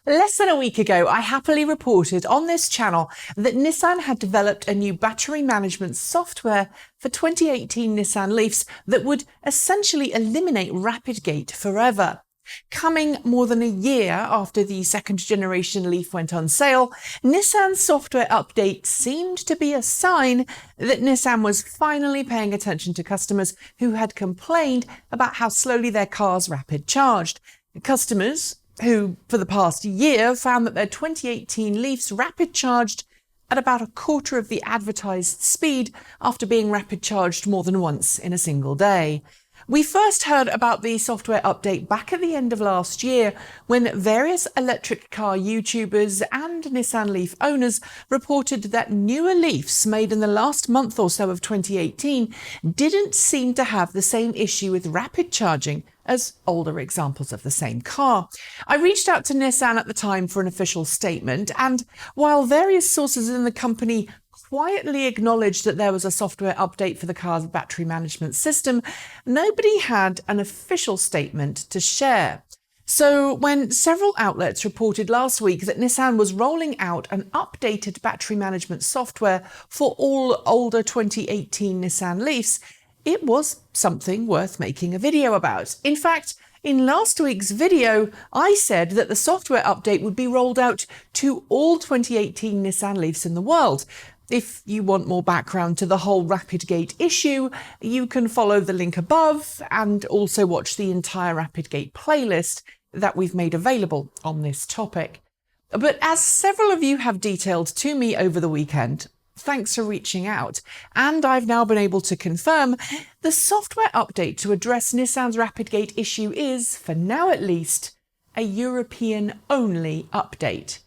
Less than a week ago, I happily reported on this channel that Nissan had developed a new battery management software for 2018 Nissan LEAFs that would essentially eliminate Rapidgate forever. Coming more than a year after the second generation LEAF went on sale, Nissan's software update seemed to be a sign that Nissan was finally paying attention to customers who had complained about how slowly their cars rapid charged. Customers who, for the past year, found that their 2018 LEAFs rapid charged at about a quarter of the advertised speed after being rapid charged more than once in a single day. We first heard about the software update back at the end of last year when various electric car YouTubers and Nissan LEAF owners reported that newer LEAFs made in the last month or so of 2018 didn't seem to have the same issue with rapid charging as older examples of the same car. I reached out to Nissan at the time for an official statement, and while various sources in the company quietly acknowledged that there was a software update for the car's battery management system, nobody had an official statement to share. So when several outlets reported last week that Nissan was rolling out an updated battery management software for all older 2018 Nissan LEAFs, it was something worth making a video about. In fact, in last week's video, I said that the software update would be rolled out to all 2018 Nissan LEAFs in the world. If you want more background to the whole Rapidgate issue, you can follow the link above and also watch the entire Rapidgate playlist that we've made available on this topic. But as several of you have detailed to me over the weekend, thanks for reaching out, and I've now been able to confirm the software update to address Nissan's Rapidgate issue is, for now at least, a European-only update.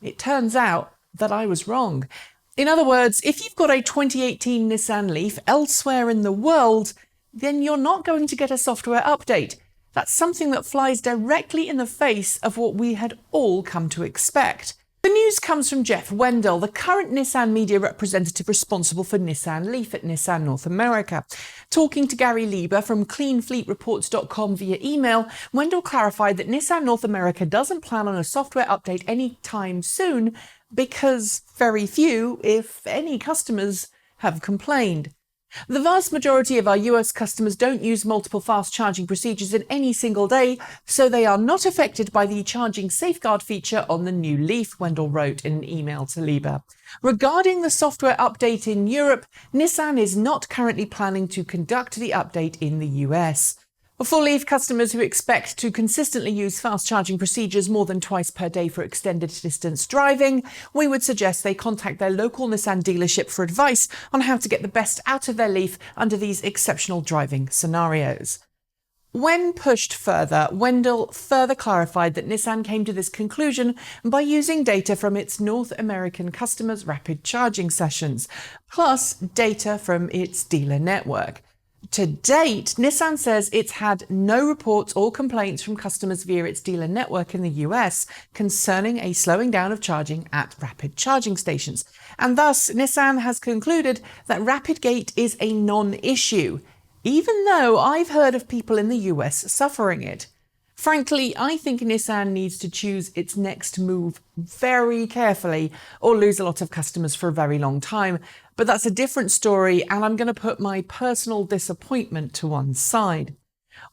It turns out that I was wrong. In other words, if you've got a 2018 Nissan LEAF elsewhere in the world, then you're not going to get a software update. That's something that flies directly in the face of what we had all come to expect. The news comes from Jeff Wendell, the current Nissan media representative responsible for Nissan LEAF at Nissan North America. Talking to Gary Lieber from cleanfleetreports.com via email, Wendell clarified that Nissan North America doesn't plan on a software update anytime soon because very few, if any, customers have complained. The vast majority of our US customers don't use multiple fast charging procedures in any single day, so they are not affected by the charging safeguard feature on the new LEAF, Wendell wrote in an email to Lieber. Regarding the software update in Europe, Nissan is not currently planning to conduct the update in the US. For LEAF customers who expect to consistently use fast charging procedures more than twice per day for extended distance driving, we would suggest they contact their local Nissan dealership for advice on how to get the best out of their LEAF under these exceptional driving scenarios. When pushed further, Wendell further clarified that Nissan came to this conclusion by using data from its North American customers' rapid charging sessions, plus data from its dealer network. To date, Nissan says it's had no reports or complaints from customers via its dealer network in the US concerning a slowing down of charging at rapid charging stations. And thus, Nissan has concluded that Rapidgate is a non-issue, even though I've heard of people in the US suffering it. Frankly, I think Nissan needs to choose its next move very carefully or lose a lot of customers for a very long time. But that's a different story, and I'm going to put my personal disappointment to one side.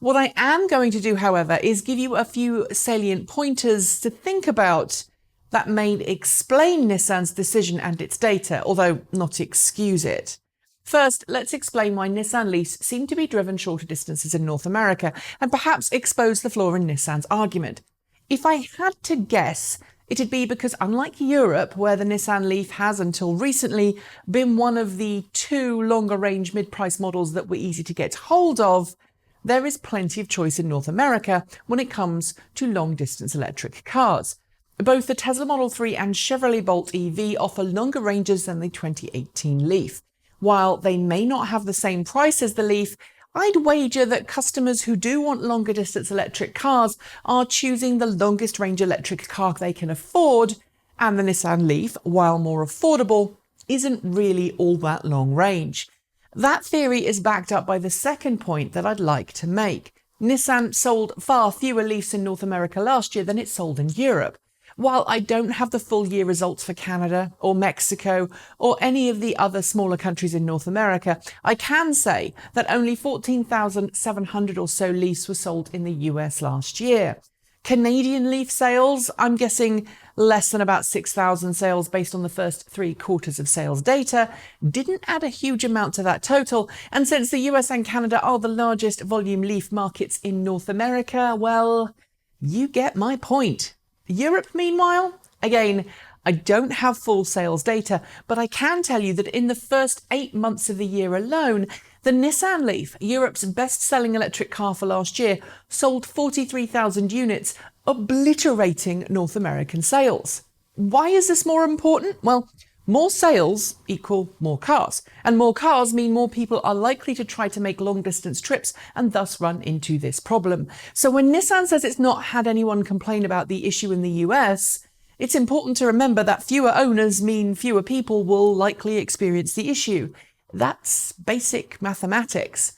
What I am going to do, however, is give you a few salient pointers to think about that may explain Nissan's decision and its data, although not excuse it. First, let's explain why Nissan LEAFs seem to be driven shorter distances in North America and perhaps expose the flaw in Nissan's argument. If I had to guess, it'd be because unlike Europe, where the Nissan LEAF has until recently been one of the two longer-range mid-price models that were easy to get hold of, there is plenty of choice in North America when it comes to long-distance electric cars. Both the Tesla Model 3 and Chevrolet Bolt EV offer longer ranges than the 2018 LEAF. While they may not have the same price as the LEAF, I'd wager that customers who do want longer distance electric cars are choosing the longest range electric car they can afford, and the Nissan LEAF, while more affordable, isn't really all that long range. That theory is backed up by the second point that I'd like to make. Nissan sold far fewer LEAFs in North America last year than it sold in Europe. While I don't have the full year results for Canada or Mexico or any of the other smaller countries in North America, I can say that only 14,700 or so Leafs were sold in the US last year. Canadian Leaf sales, I'm guessing less than about 6,000 sales based on the first 3 quarters of sales data, didn't add a huge amount to that total. And since the US and Canada are the largest volume Leaf markets in North America, well, you get my point. Europe, meanwhile, again, I don't have full sales data, but I can tell you that in the first 8 months of the year alone, the Nissan LEAF, Europe's best-selling electric car for last year, sold 43,000 units, obliterating North American sales. Why is this more important? Well, more sales equal more cars, and more cars mean more people are likely to try to make long-distance trips and thus run into this problem. So when Nissan says it's not had anyone complain about the issue in the US, it's important to remember that fewer owners mean fewer people will likely experience the issue. That's basic mathematics.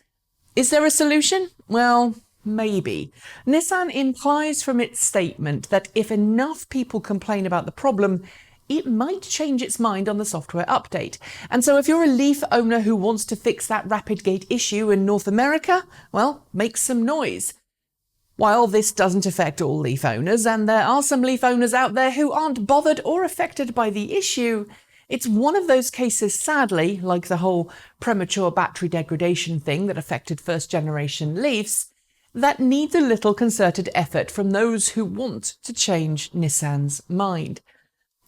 Is there a solution? Well, maybe. Nissan implies from its statement that if enough people complain about the problem, it might change its mind on the software update. And so if you're a Leaf owner who wants to fix that Rapidgate issue in North America, well, make some noise. While this doesn't affect all Leaf owners, and there are some Leaf owners out there who aren't bothered or affected by the issue, it's one of those cases, sadly, like the whole premature battery degradation thing that affected first-generation Leafs, that needs a little concerted effort from those who want to change Nissan's mind.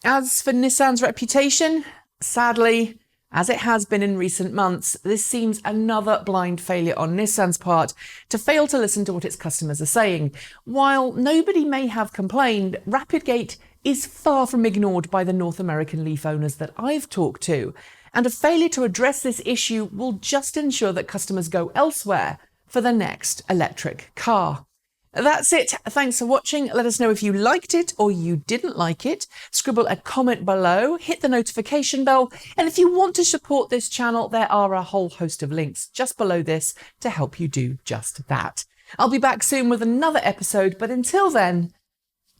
As for Nissan's reputation, sadly, as it has been in recent months, this seems another blind failure on Nissan's part to fail to listen to what its customers are saying. While nobody may have complained, Rapidgate is far from ignored by the North American Leaf owners that I've talked to, and a failure to address this issue will just ensure that customers go elsewhere for the next electric car. That's it. Thanks for watching. Let us know if you liked it or you didn't like it. Scribble a comment below, hit the notification bell, and if you want to support this channel, there are a whole host of links just below this to help you do just that. I'll be back soon with another episode, but until then,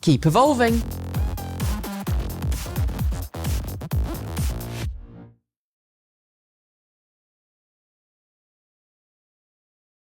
keep evolving.